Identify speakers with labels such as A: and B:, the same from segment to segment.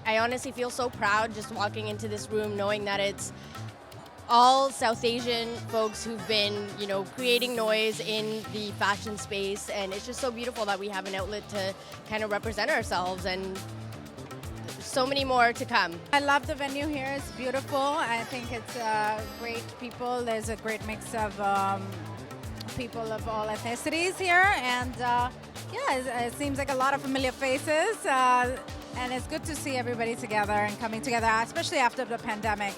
A: I honestly feel so proud just walking into this room knowing that it's all South Asian folks who've been, creating noise in the fashion space, and it's just so beautiful that we have an outlet to kind of represent ourselves, and so many more to come.
B: I love the venue here. It's beautiful. I think it's great people. There's a great mix of people of all ethnicities here, and it seems like a lot of familiar faces. And it's good to see everybody together and coming together, especially after the pandemic.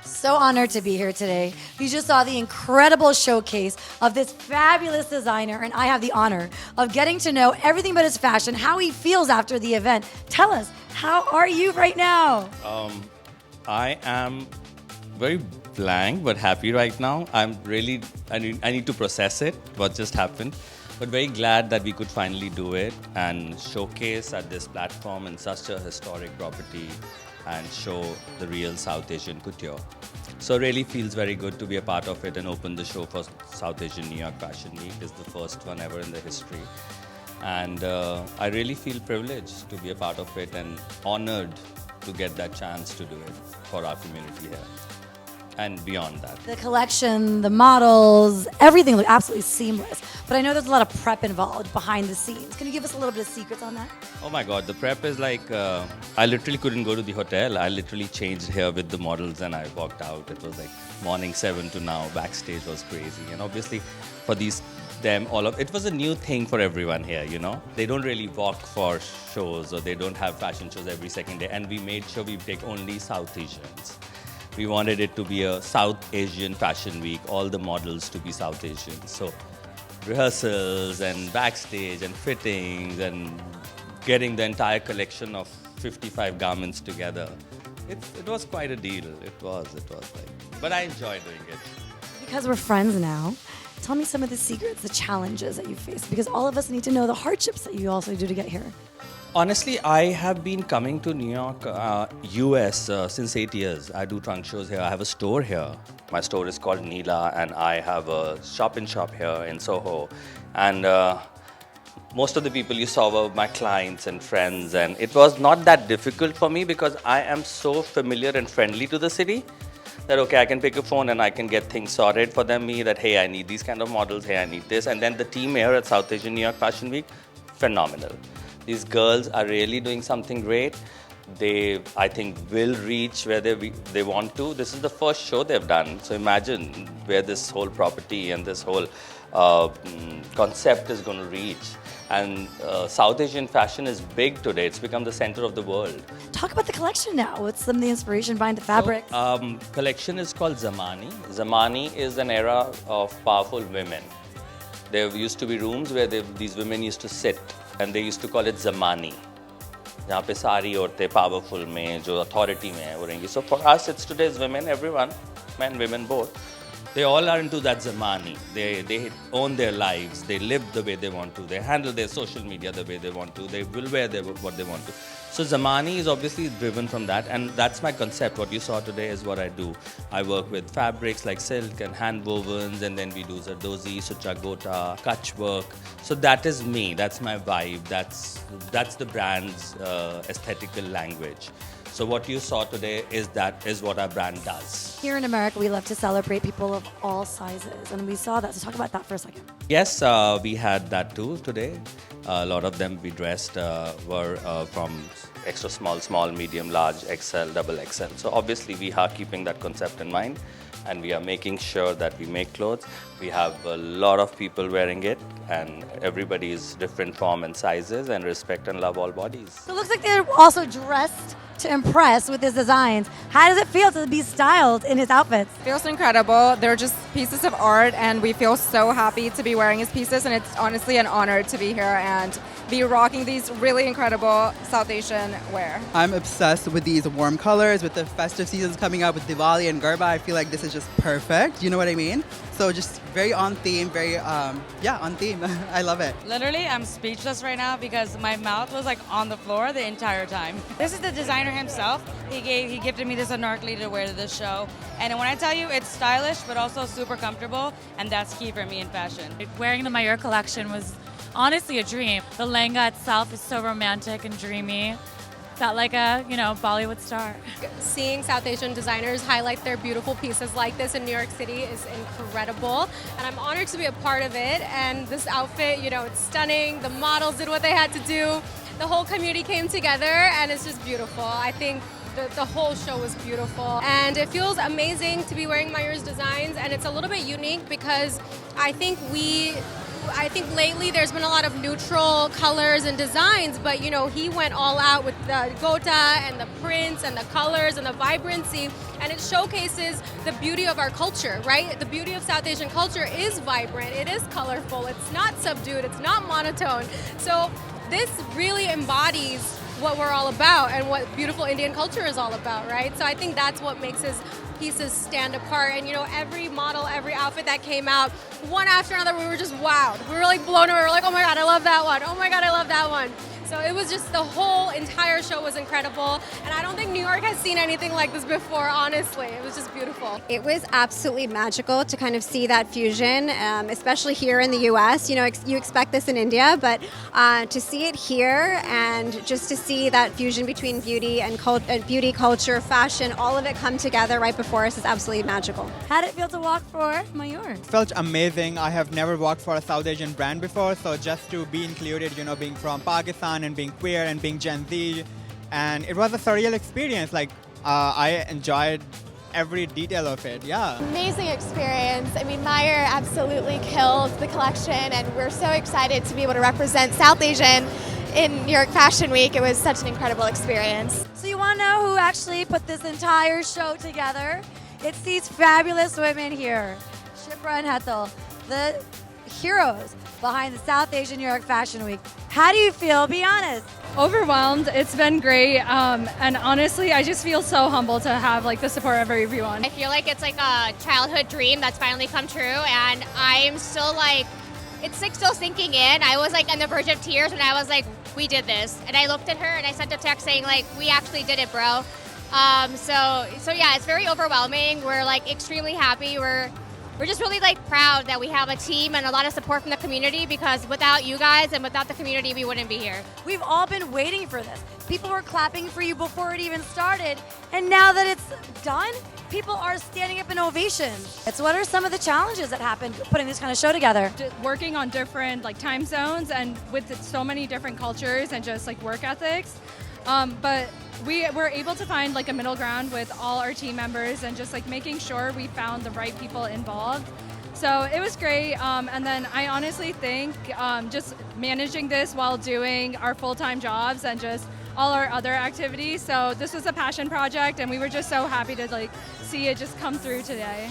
C: So honored to be here today. You just saw the incredible showcase of this fabulous designer, and I have the honor of getting to know everything about his fashion, how he feels after the event. Tell us, how are you right now?
D: I am very blank but happy right now. I need to process it, what just happened. But very glad that we could finally do it and showcase at this platform in such a historic property and show the real South Asian couture. So really feels very good to be a part of it and open the show for South Asian New York Fashion Week. It's the first one ever in the history. And I really feel privileged to be a part of it and honored to get that chance to do it for our community here. And beyond that.
C: The collection, the models, everything looked absolutely seamless. But I know there's a lot of prep involved behind the scenes. Can you give us a little bit of secrets on that?
D: Oh my God, the prep is like, I literally couldn't go to the hotel. I literally changed here with the models and I walked out. It was like morning 7 to now. Backstage was crazy. And obviously for it was a new thing for everyone here, They don't really walk for shows or they don't have fashion shows every second day. And we made sure we take only South Asians. We wanted it to be a South Asian fashion week, all the models to be South Asian. So rehearsals and backstage and fittings and getting the entire collection of 55 garments together. It was quite a deal. It was but I enjoy doing it.
C: Because we're friends now, tell me some of the secrets, the challenges that you face, because all of us need to know the hardships that you also do to get here.
D: Honestly, I have been coming to New York, US since 8 years. I do trunk shows here. I have a store here. My store is called Neela, and I have a shop-in-shop here in Soho. And most of the people you saw were my clients and friends, and it was not that difficult for me because I am so familiar and friendly to the city that, okay, I can pick a phone and I can get things sorted for them, that, hey, I need these kind of models, hey, I need this. And then the team here at South Asian New York Fashion Week, phenomenal. These girls are really doing something great. They, I think, will reach where they want to. This is the first show they've done. So imagine where this whole property and this whole concept is going to reach. And South Asian fashion is big today. It's become the center of the world.
C: Talk about the collection now. What's some of the inspiration behind the fabric?
D: Collection is called Zamani. Zamani is an era of powerful women. There used to be rooms where these women used to sit, and they used to call it Zamani. जहाँ पे सारी औरतें powerful में, जो authority में है, वो रहेंगी. So for us, it's today's women, everyone, men, women, both. They all are into that Zamani. They own their lives. They live the way they want to. They handle their social media the way they want to. They will wear what they want to. So Zamani is obviously driven from that, and that's my concept. What you saw today is what I do. I work with fabrics like silk and hand wovens, and then we do Zardozi, Suchagota, Kutch work. So that is me. That's my vibe. That's the brand's aesthetical language. So what you saw today is what our brand does.
C: Here in America, we love to celebrate people of all sizes, and we saw that. So talk about that for a second.
D: Yes, we had that too today. A lot of them we dressed were from extra small, medium, large, XL, double XL. So obviously we are keeping that concept in mind, and we are making sure that we make clothes. We have a lot of people wearing it, and everybody is different form and sizes, and respect and love all bodies.
C: So it looks like they're also dressed to impress with his designs. How does it feel to be styled in his outfits?
E: Feels incredible. They're just pieces of art, and we feel so happy to be wearing his pieces, and it's honestly an honor to be here and be rocking these really incredible South Asian wear.
F: I'm obsessed with these warm colors, with the festive seasons coming up with Diwali and Garba. I feel like this is just perfect. You know what I mean? So just very on theme, very, on theme. I love it.
G: Literally, I'm speechless right now because my mouth was like on the floor the entire time. This is the designer himself. He gifted me this anarchally to wear to this show. And when I tell you it's stylish, but also super comfortable, and that's key for me in fashion.
H: Wearing the Mayyur collection was honestly a dream. The lehenga itself is so romantic and dreamy. Felt like a, Bollywood star.
I: Seeing South Asian designers highlight their beautiful pieces like this in New York City is incredible, and I'm honored to be a part of it. And this outfit, it's stunning. The models did what they had to do. The whole community came together, and it's just beautiful. I think the whole show was beautiful, and it feels amazing to be wearing Mayyur's designs, and it's a little bit unique because I think lately there's been a lot of neutral colors and designs, but he went all out with the gota and the prints and the colors and the vibrancy, and it showcases the beauty of our culture, right? The beauty of South Asian culture is vibrant, it is colorful, it's not subdued, it's not monotone. So this really embodies what we're all about and what beautiful Indian culture is all about, right? So I think that's what makes his pieces stand apart. And every model, every outfit that came out, one after another, we were just wowed. We were like blown away. We were like, oh my God, I love that one. Oh my God, I love that one. So it was just, the whole entire show was incredible. And I don't think New York has seen anything like this before, honestly. It was just beautiful.
J: It was absolutely magical to kind of see that fusion, especially here in the US. You expect this in India, but to see it here and just to see that fusion between beauty and beauty, culture, fashion, all of it come together right before us is absolutely magical.
C: How did it feel to walk for Mayyur?
K: Felt amazing. I have never worked for a South Asian brand before, so just to be included, being from Pakistan and being queer and being Gen Z, and it was a surreal experience. I enjoyed every detail of it. Yeah.
L: Amazing experience. I mean, Mayyur absolutely killed the collection, and we're so excited to be able to represent South Asian in New York Fashion Week. It was such an incredible experience.
C: So you want to know who actually put this entire show together? It's these fabulous women here, Shipra and Hetal, the heroes behind the South Asian New York Fashion Week. How do you feel? Be honest.
M: Overwhelmed. It's been great, and honestly, I just feel so humbled to have the support of everyone.
N: I feel like it's like a childhood dream that's finally come true, and I'm still it's still sinking in. I was on the verge of tears when I was like, we did this, and I looked at her and I sent a text saying we actually did it, bro. So yeah, it's very overwhelming. We're extremely happy. We're just really proud that we have a team and a lot of support from the community, because without you guys and without the community, we wouldn't be here.
C: We've all been waiting for this. People were clapping for you before it even started, and now that it's done, people are standing up in ovations. What are some of the challenges that happened putting this kind of show together?
M: Working on different time zones and with so many different cultures and just work ethics, but we were able to find a middle ground with all our team members and just making sure we found the right people involved. So it was great, and then I honestly think just managing this while doing our full-time jobs and just all our other activities. So this was a passion project, and we were just so happy to see it just come through today.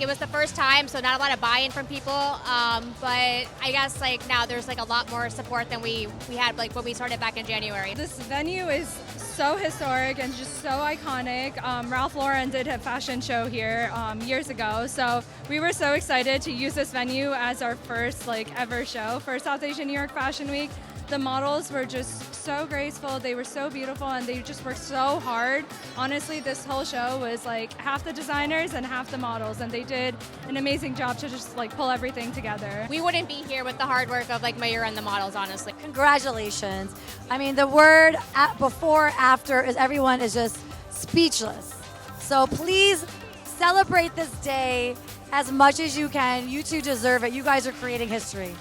N: It was the first time, so not a lot of buy-in from people, but I guess now there's a lot more support than we had when we started back in January.
M: This venue is so historic and just so iconic. Ralph Lauren did a fashion show here years ago, so we were so excited to use this venue as our first ever show for South Asian New York Fashion Week. The models were just so graceful, they were so beautiful, and they just worked so hard. Honestly, this whole show was half the designers and half the models, and they did an amazing job to just pull everything together.
N: We wouldn't be here with the hard work of Mayyur and the models, honestly.
C: Congratulations. I mean, the word before, after is everyone is just speechless. So please celebrate this day as much as you can. You two deserve it. You guys are creating history.